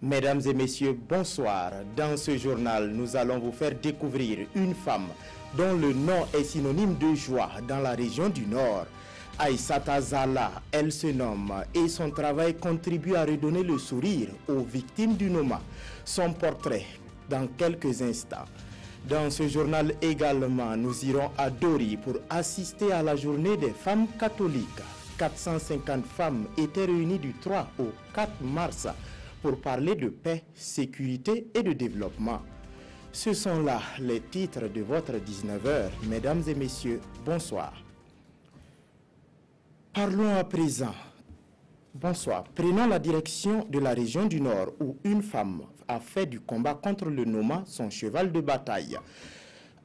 Mesdames et messieurs, bonsoir. Dans ce journal, nous allons vous faire découvrir une femme dont le nom est synonyme de joie dans la région du Nord. Aïssata Zala, elle se nomme et son travail contribue à redonner le sourire aux victimes du Noma. Son portrait dans quelques instants. Dans ce journal également, nous irons à Dori pour assister à la journée des femmes catholiques. 450 femmes étaient réunies du 3 au 4 mars pour parler de paix, sécurité et de développement. Ce sont là les titres de votre 19h. Mesdames et messieurs, bonsoir. Parlons à présent. Bonsoir. Prenons la direction de la région du Nord où une femme a fait du combat contre le Noma son cheval de bataille.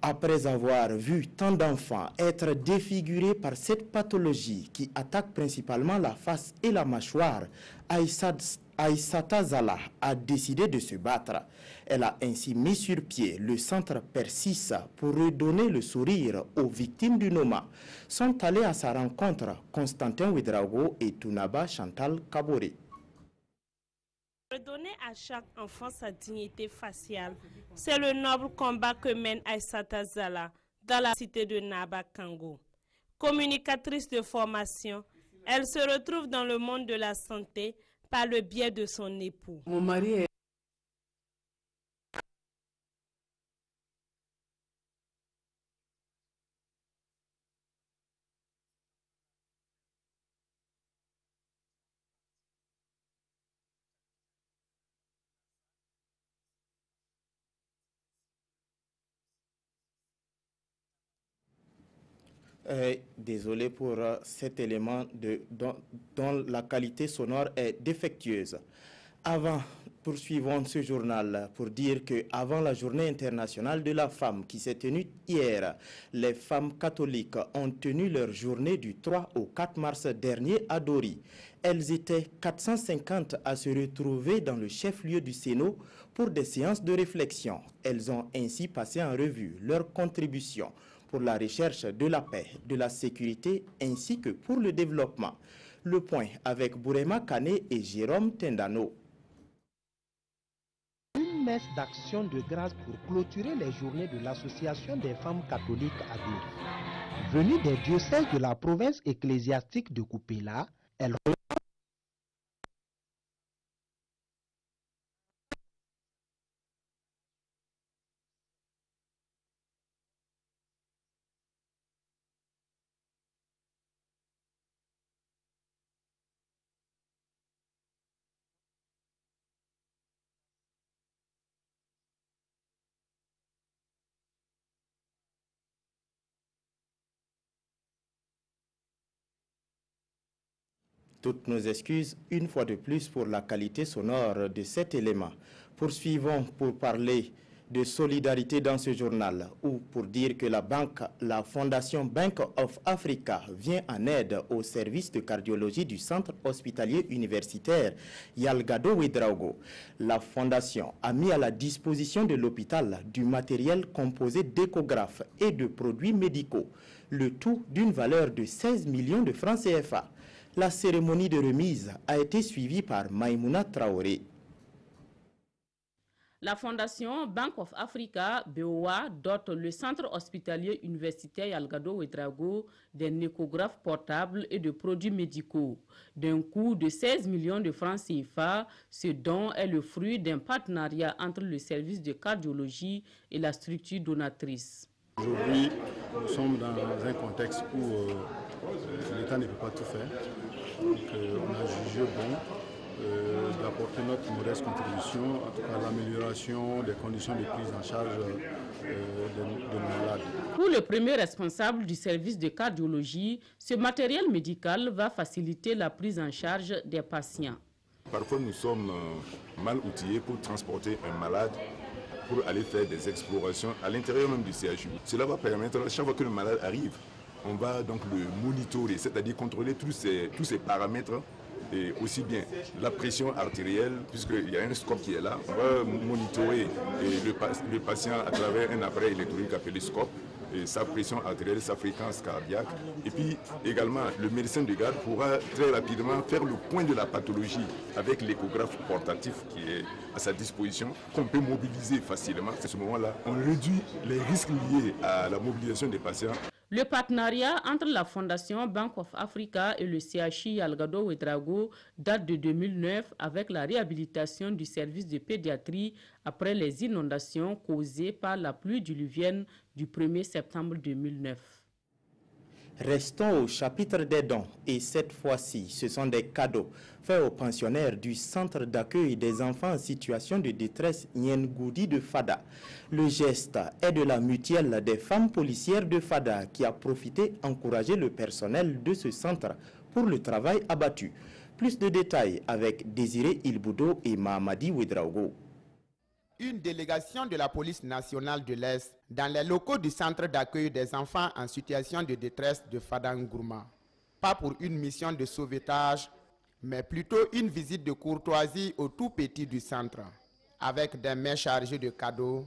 Après avoir vu tant d'enfants être défigurés par cette pathologie qui attaque principalement la face et la mâchoire, Aïssata Zala a décidé de se battre. Elle a ainsi mis sur pied le centre Persis pour redonner le sourire aux victimes du Noma. Sont allés à sa rencontre Constantin Ouedraogo et Tounaba Chantal Kabore. Redonner à chaque enfant sa dignité faciale, c'est le noble combat que mène Aïssata Zala dans la cité de Naba Kango. Communicatrice de formation, elle se retrouve dans le monde de la santé par le biais de son époux. Mon mari est désolé pour cet élément dont la qualité sonore est défectueuse. Poursuivons ce journal pour dire qu'avant la journée internationale de la femme qui s'est tenue hier, les femmes catholiques ont tenu leur journée du 3 au 4 mars dernier à Dori. Elles étaient 450 à se retrouver dans le chef-lieu du Sénat pour des séances de réflexion. Elles ont ainsi passé en revue leurs contributions pour la recherche de la paix, de la sécurité ainsi que pour le développement. Le point avec Bourema Kane et Jérôme Tendano. Une messe d'action de grâce pour clôturer les journées de l'Association des femmes catholiques à Dori. Venue des diocèses de la province ecclésiastique de Kupela, elle Toutes nos excuses une fois de plus pour la qualité sonore de cet élément. Poursuivons pour parler de solidarité dans ce journal ou pour dire que la fondation Bank of Africa vient en aide au service de cardiologie du centre hospitalier universitaire Yalgado Ouedraogo. La fondation a mis à la disposition de l'hôpital du matériel composé d'échographes et de produits médicaux, le tout d'une valeur de 16 millions de francs CFA. La cérémonie de remise a été suivie par Maïmouna Traoré. La fondation Bank of Africa, BOA, dote le centre hospitalier universitaire Yalgado Ouedraogo d'un échographe portable et de produits médicaux. D'un coût de 16 millions de francs CFA, ce don est le fruit d'un partenariat entre le service de cardiologie et la structure donatrice. Aujourd'hui, nous sommes dans un contexte où l'État ne peut pas tout faire. Donc, on a jugé bon d'apporter notre modeste contribution à l'amélioration des conditions de prise en charge de nos malades. Pour le premier responsable du service de cardiologie, ce matériel médical va faciliter la prise en charge des patients. Parfois, nous sommes mal outillés pour transporter un malade pour aller faire des explorations à l'intérieur même du CHU. Cela va permettre, à chaque fois que le malade arrive, on va donc le monitorer, c'est-à-dire contrôler tous ces paramètres et aussi bien la pression artérielle, puisqu'il y a un scope qui est là. On va monitorer le patient à travers un appareil électronique appelé scope, et sa pression artérielle, sa fréquence cardiaque. Et puis également, le médecin de garde pourra très rapidement faire le point de la pathologie avec l'échographe portatif qui est à sa disposition, qu'on peut mobiliser facilement. À ce moment-là, on réduit les risques liés à la mobilisation des patients. Le partenariat entre la Fondation Bank of Africa et le CHI Algado Ouedraogo date de 2009 avec la réhabilitation du service de pédiatrie après les inondations causées par la pluie diluvienne du 1er septembre 2009. Restons au chapitre des dons et cette fois-ci, ce sont des cadeaux faits aux pensionnaires du centre d'accueil des enfants en situation de détresse Nyengoudi de Fada. Le geste est de la mutuelle des femmes policières de Fada qui a profité encourager le personnel de ce centre pour le travail abattu. Plus de détails avec Désiré Ilboudo et Mahamadi Ouedraogo. Une délégation de la police nationale de l'Est dans les locaux du centre d'accueil des enfants en situation de détresse de Fadangourma. Pas pour une mission de sauvetage, mais plutôt une visite de courtoisie au tout petit du centre. Avec des mains chargées de cadeaux,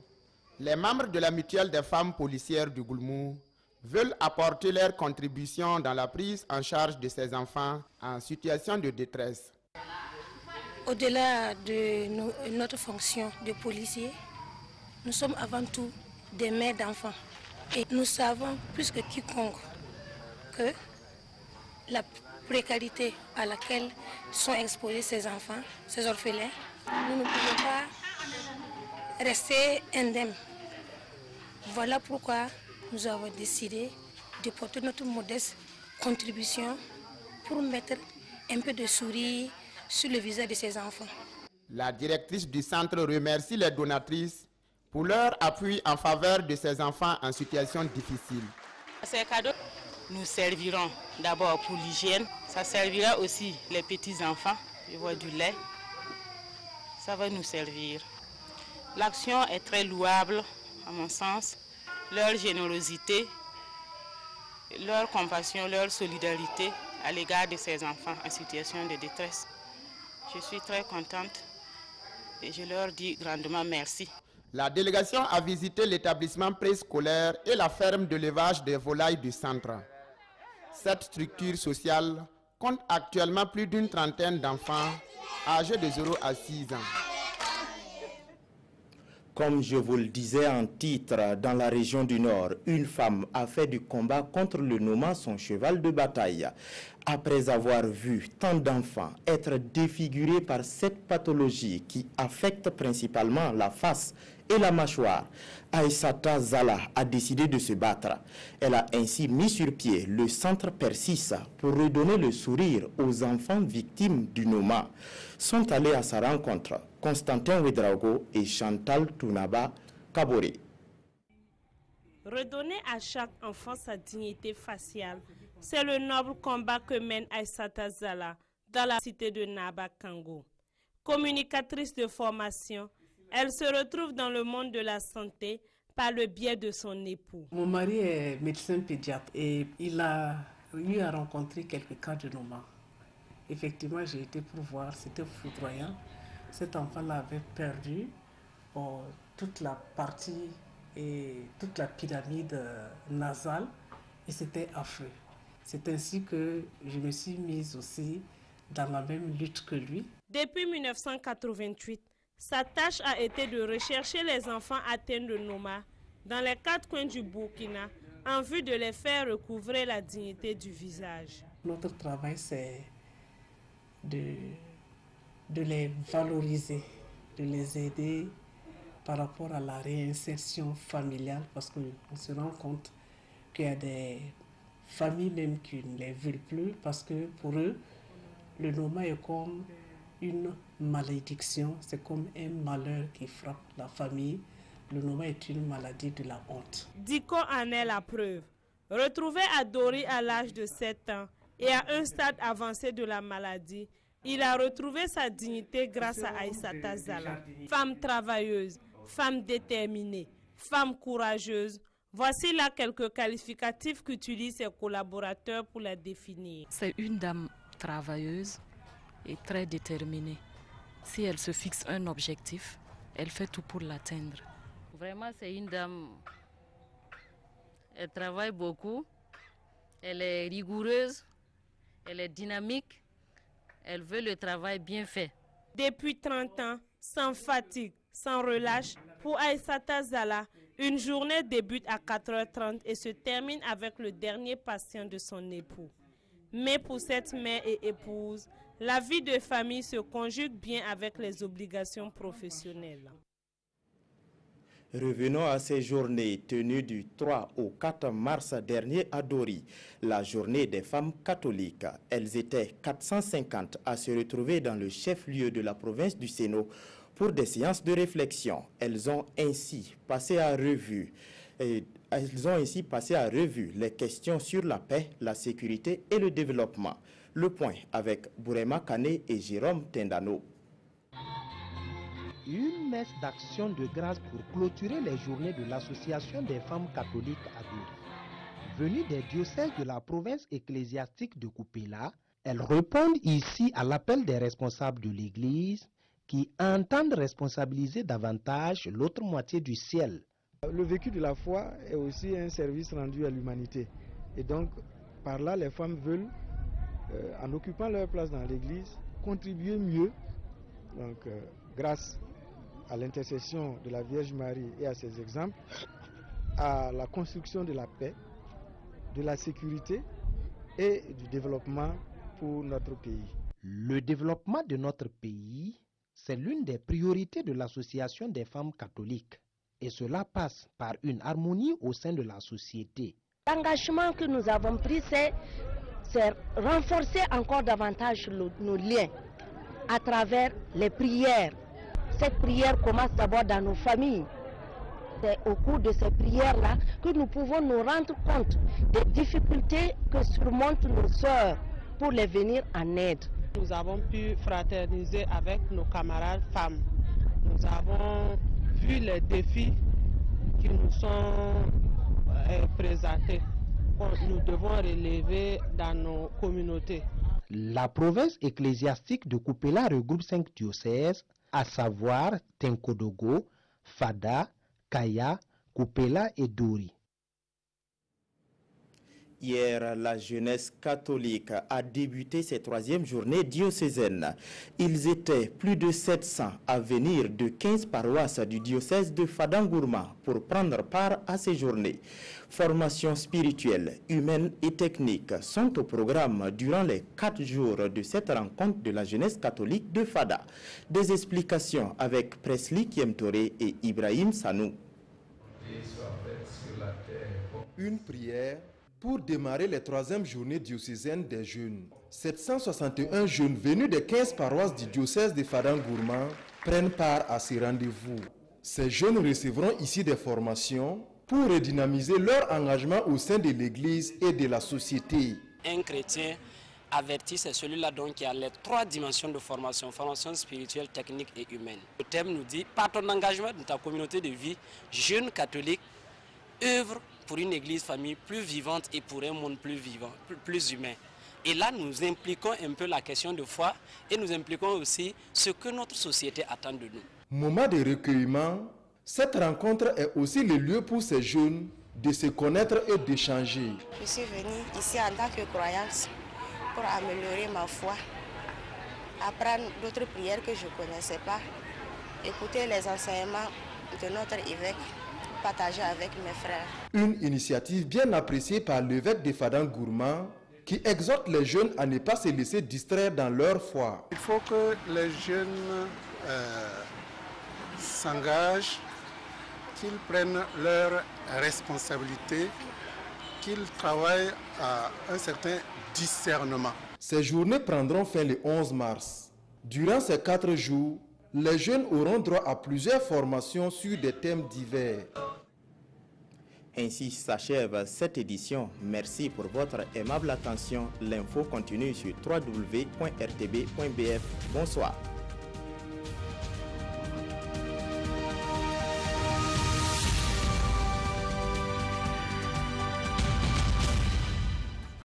les membres de la mutuelle des femmes policières du Goulmou veulent apporter leur contribution dans la prise en charge de ces enfants en situation de détresse. Au-delà de notre fonction de policier, nous sommes avant tout des mères d'enfants. Et nous savons plus que quiconque que la précarité à laquelle sont exposés ces enfants, ces orphelins, nous ne pouvons pas rester indemnes. Voilà pourquoi nous avons décidé de porter notre modeste contribution pour mettre un peu de sourire sur le visage de ces enfants. La directrice du centre remercie les donatrices pour leur appui en faveur de ces enfants en situation difficile. Ces cadeaux nous serviront d'abord pour l'hygiène, ça servira aussi les petits-enfants, je vois du lait, ça va nous servir. L'action est très louable à mon sens, leur générosité, leur compassion, leur solidarité à l'égard de ces enfants en situation de détresse. Je suis très contente et je leur dis grandement merci. La délégation a visité l'établissement préscolaire et la ferme d'élevage des volailles du centre. Cette structure sociale compte actuellement plus d'une trentaine d'enfants âgés de 0 à 6 ans. Comme je vous le disais en titre, dans la région du Nord, une femme a fait du combat contre le Noma son cheval de bataille. Après avoir vu tant d'enfants être défigurés par cette pathologie qui affecte principalement la face et la mâchoire, Aïssata Zala a décidé de se battre. Elle a ainsi mis sur pied le centre Persis pour redonner le sourire aux enfants victimes du Noma. Sont allés à sa rencontre Constantin Ouedraogo et Chantal Tounaba Kabore. Redonner à chaque enfant sa dignité faciale, c'est le noble combat que mène Aïssata Zala dans la cité de Naba Kango. Communicatrice de formation, elle se retrouve dans le monde de la santé par le biais de son époux. Mon mari est médecin pédiatre et il a eu à rencontrer quelques cas de Noma. Effectivement, j'ai été pour voir, c'était foudroyant. Cet enfant-là avait perdu toute la partie et toute la pyramide nasale et c'était affreux. C'est ainsi que je me suis mise aussi dans la même lutte que lui. Depuis 1988, sa tâche a été de rechercher les enfants atteints de Noma dans les 4 coins du Burkina en vue de les faire recouvrer la dignité du visage. Notre travail, c'est de les valoriser, de les aider par rapport à la réinsertion familiale parce qu'on se rend compte qu'il y a des familles même qui ne les veulent plus parce que pour eux, le Noma est comme une malédiction, c'est comme un malheur qui frappe la famille. Le Noma est une maladie de la honte. Diko en est la preuve. Retrouvé à Dori à l'âge de 7 ans et à un stade avancé de la maladie, il a retrouvé sa dignité grâce à Aïssata Zala. Femme travailleuse, femme déterminée, femme courageuse. Voici là quelques qualificatifs qu'utilisent ses collaborateurs pour la définir. C'est une dame travailleuse, est très déterminée. Si elle se fixe un objectif, elle fait tout pour l'atteindre. Vraiment, c'est une dame. Elle travaille beaucoup, elle est rigoureuse, elle est dynamique, elle veut le travail bien fait. Depuis 30 ans, sans fatigue, sans relâche, pour Aïssata Zala, une journée débute à 4h30 et se termine avec le dernier patient de son époux. Mais pour cette mère et épouse, la vie de famille se conjugue bien avec les obligations professionnelles. Revenons à ces journées tenues du 3 au 4 mars dernier à Dori, la journée des femmes catholiques. Elles étaient 450 à se retrouver dans le chef-lieu de la province du Sénat pour des séances de réflexion. Elles ont ainsi passé à revue les questions sur la paix, la sécurité et le développement. Le point avec Bourema Kane et Jérôme Tendano. Une messe d'action de grâce pour clôturer les journées de l'Association des femmes catholiques à Dori. Venues des diocèses de la province ecclésiastique de Kupela, elles répondent ici à l'appel des responsables de l'Église qui entendent responsabiliser davantage l'autre moitié du ciel. Le vécu de la foi est aussi un service rendu à l'humanité. Et donc, par là, les femmes veulent, en occupant leur place dans l'Église, contribuer mieux, donc grâce à l'intercession de la Vierge Marie et à ses exemples, à la construction de la paix, de la sécurité et du développement pour notre pays. Le développement de notre pays, c'est l'une des priorités de l'Association des femmes catholiques. Et cela passe par une harmonie au sein de la société. L'engagement que nous avons pris, c'est renforcer encore davantage nos liens à travers les prières. Cette prière commence d'abord dans nos familles. C'est au cours de ces prières-là que nous pouvons nous rendre compte des difficultés que surmontent nos sœurs pour les venir en aide. Nous avons pu fraterniser avec nos camarades femmes. Nous avons vu les défis qui nous sont présentés. Nous devons relever dans nos communautés. La province ecclésiastique de Kupela regroupe 5 diocèses, à savoir Tenkodogo, Fada, Kaya, Kupela et Dori. Hier, la jeunesse catholique a débuté ses 3e journées diocésaines. Ils étaient plus de 700 à venir de 15 paroisses du diocèse de Fadangourma pour prendre part à ces journées. Formations spirituelles, humaines et techniques sont au programme durant les 4 jours de cette rencontre de la jeunesse catholique de Fada. Des explications avec Presley Kiemtore et Ibrahim Sanou. Une prière pour démarrer les 3e journées diocésaines des jeunes. 761 jeunes venus des 15 paroisses du diocèse de Fadangourma prennent part à ces rendez-vous. Ces jeunes recevront ici des formations pour redynamiser leur engagement au sein de l'Église et de la société. Un chrétien averti, c'est celui-là donc qui a les 3 dimensions de formation, formation spirituelle, technique et humaine. Le thème nous dit, par ton engagement dans ta communauté de vie, jeune catholique, œuvre pour une église famille plus vivante et pour un monde plus vivant, plus humain. Et là, nous impliquons un peu la question de foi et nous impliquons aussi ce que notre société attend de nous. Moment de recueillement, cette rencontre est aussi le lieu pour ces jeunes de se connaître et d'échanger. Je suis venue ici en tant que croyante pour améliorer ma foi, apprendre d'autres prières que je ne connaissais pas, écouter les enseignements de notre évêque, partager avec mes frères. Une initiative bien appréciée par l'évêque de Fadangourma qui exhorte les jeunes à ne pas se laisser distraire dans leur foi. Il faut que les jeunes s'engagent, qu'ils prennent leurs responsabilités, qu'ils travaillent à un certain discernement. Ces journées prendront fin le 11 mars. Durant ces 4 jours, les jeunes auront droit à plusieurs formations sur des thèmes divers. Ainsi s'achève cette édition. Merci pour votre aimable attention. L'info continue sur www.rtb.bf. Bonsoir.